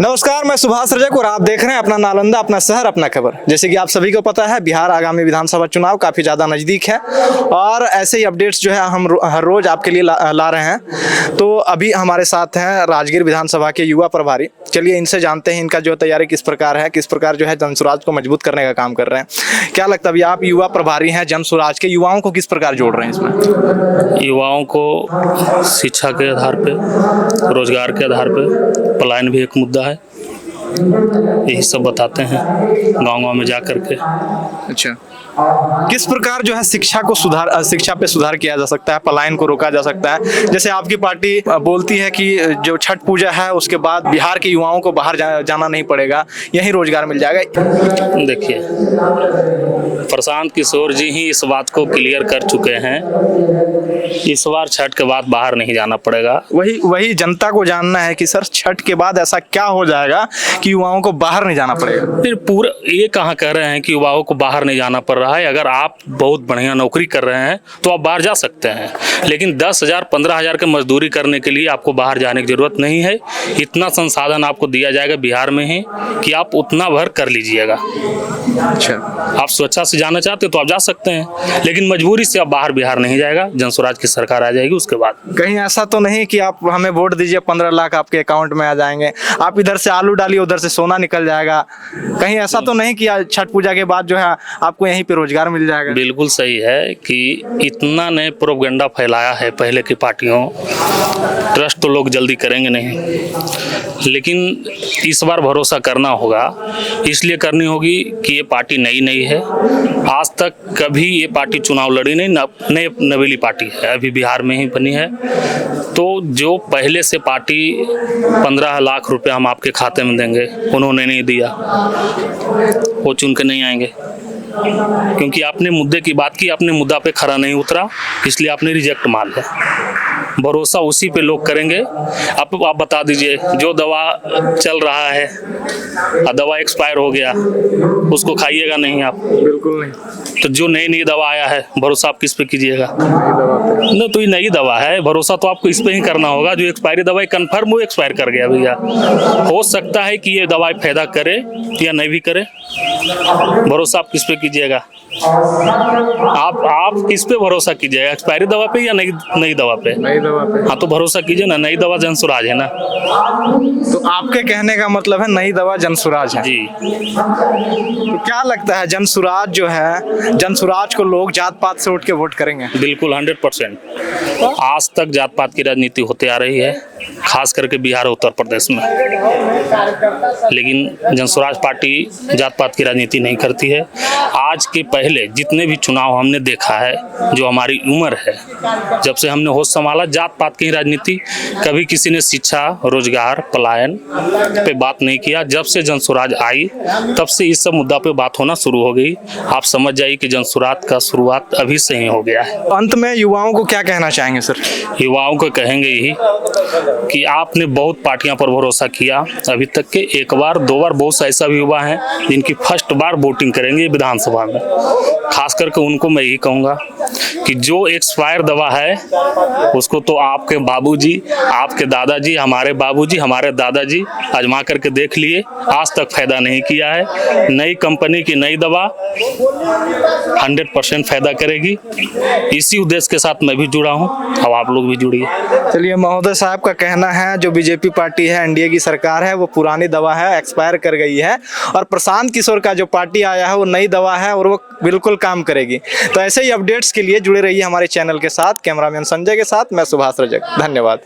नमस्कार, मैं सुभाष रजक और आप देख रहे हैं अपना नालंदा, अपना शहर, अपना खबर। जैसे कि आप सभी को पता है, बिहार आगामी विधानसभा चुनाव काफ़ी ज़्यादा नज़दीक है और ऐसे ही अपडेट्स जो है हम हर रोज़ आपके लिए ला रहे हैं। तो अभी हमारे साथ हैं राजगीर विधानसभा के युवा प्रभारी। चलिए इनसे जानते हैं इनका जो तैयारी किस प्रकार है, किस प्रकार जो है जनसुराज को मजबूत करने का काम कर रहे हैं। क्या लगता है, अभी आप युवा प्रभारी हैं जनसुराज के, युवाओं को किस प्रकार जोड़ रहे हैं इसमें? युवाओं को शिक्षा के आधार पे, रोजगार के आधार पे, पलायन भी एक मुद्दा है, यही सब बताते हैं गांव-गांव में जा कर के। अच्छा, किस प्रकार जो है शिक्षा पे सुधार किया जा सकता है, पलायन को रोका जा सकता है? जैसे आपकी पार्टी बोलती है कि जो छठ पूजा है उसके बाद बिहार के युवाओं को बाहर जाना नहीं पड़ेगा, यही रोजगार मिल जाएगा। देखिए, प्रशांत किशोर जी ही इस बात को क्लियर कर चुके हैं, इस बार छठ के बाद बाहर नहीं जाना पड़ेगा। वही जनता को जानना है कि सर छठ के बाद ऐसा क्या हो जाएगा कि युवाओं को बाहर नहीं जाना पड़ेगा। फिर पूरा ये कहाँ कह रहे हैं कि युवाओं को बाहर नहीं जाना पड़ रहा है। अगर आप बहुत बढ़िया नौकरी कर रहे हैं तो आप बाहर जा सकते हैं, लेकिन 10,000 15,000 के मजदूरी करने के लिए आपको बाहर जाने की जरूरत नहीं है। इतना संसाधन आपको दिया जाएगा बिहार में ही कि आप उतना भर कर लीजिएगा। अच्छा, आप स्वेच्छा से जाना चाहते हो तो आप जा सकते हैं, लेकिन मजबूरी से आप बाहर बिहार नहीं जाएगा। जनसुराज की सरकार आ जाएगी उसके बाद। कहीं ऐसा तो नहीं कि आप हमें वोट दीजिए 15 लाख आपके अकाउंट में आ जाएंगे, आप इधर से आलू डालिए उधर से सोना निकल जाएगा? कहीं ऐसा तो नहीं कि छठ पूजा के बाद जो है आपको यहीं पे रोजगार मिल जाएगा? बिल्कुल सही है कि इतना ने प्रोपेगेंडा फैलाया है पहले की पार्टियों, ट्रस्ट तो लोग जल्दी करेंगे नहीं, लेकिन इस बार भरोसा करना होगा। इसलिए करनी होगी कि ये पार्टी नई है, आज तक कभी ये पार्टी चुनाव लड़ी नहीं, नवेली पार्टी है, अभी बिहार में ही बनी है। तो जो पहले से पार्टी 15 लाख रुपए हम आपके खाते में देंगे, उन्होंने नहीं दिया, वो चुन के नहीं आएंगे, क्योंकि आपने मुद्दे की बात की, आपने मुद्दा पे खरा नहीं उतरा, इसलिए आपने रिजेक्ट मार लिया। भरोसा उसी पे लोग करेंगे। आप बता दीजिए, जो दवा चल रहा है, दवा एक्सपायर हो गया, उसको खाइएगा नहीं आप? बिल्कुल नहीं। तो जो नई दवा आया है, भरोसा आप किस पे कीजिएगा? न, तो ये नई दवा है, भरोसा तो आपको इस पे ही करना होगा। जो एक्सपायरी दवाई कंफर्म वो एक्सपायर कर गया भैया, हो सकता है कि ये दवाई फायदा करे या नहीं भी करे, भरोसा आप किस पे कीजिएगा? आप किस पे भरोसा कीजिएगा, एक्सपायरी दवा पे या नई दवा पे? नई दवा पे। हाँ, तो भरोसा कीजिए ना, नई दवा जनसुराज है ना। तो आपके कहने का मतलब है नई दवा जनसुराज है जी। तो क्या लगता है जनसुराज जो है, जनसुराज को लोग जात पात से उठ के वोट करेंगे? बिल्कुल 100%। आज तक जात पात की राजनीति होते आ रही है, खास करके बिहार और उत्तर प्रदेश में, लेकिन जनसुराज पार्टी जात पात की राजनीति नहीं करती है। आज के पहले जितने भी चुनाव हमने देखा है, जो हमारी उम्र है, जब से हमने होश संभाला, जात पात की राजनीति, कभी किसी ने शिक्षा, रोजगार, पलायन पे बात नहीं किया। जब से जनसुराज आई तब से इस सब मुद्दा पे बात होना शुरू हो गई। आप समझ जाइए कि जनसुराज का शुरुआत अभी से ही हो गया है। अंत में युवाओं को क्या कहना चाहेंगे सर? युवाओं को कहेंगे यही कि आपने बहुत पार्टियों पर भरोसा किया अभी तक के, एक बार दो बार, बहुत से ऐसा भी युवा हैं जिनकी फर्स्ट बार वोटिंग करेंगे विधानसभा में। खास करके उनको मैं यही कहूँगा कि जो एक्सपायर दवा है उसको तो आपके बाबूजी, आपके दादाजी, हमारे बाबूजी, हमारे दादाजी आजमा करके देख लिए, आज तक फायदा नहीं किया है। नई कंपनी की नई दवा 100% फायदा करेगी। इसी उद्देश्य के साथ मैं भी जुड़ा हूँ, अब आप लोग भी जुड़िए। चलिए, महोदय साहब का कहना है जो बीजेपी पार्टी है, एनडीए की सरकार है, वो पुरानी दवा है, एक्सपायर कर गई है, और प्रशांत किशोर का जो पार्टी आया है वो नई दवा है और वो बिल्कुल काम करेगी। तो ऐसे ही अपडेट्स के लिए जुड़े रहिए हमारे चैनल के साथ। कैमरामैन संजय के साथ मैं सुभाष रजक, धन्यवाद।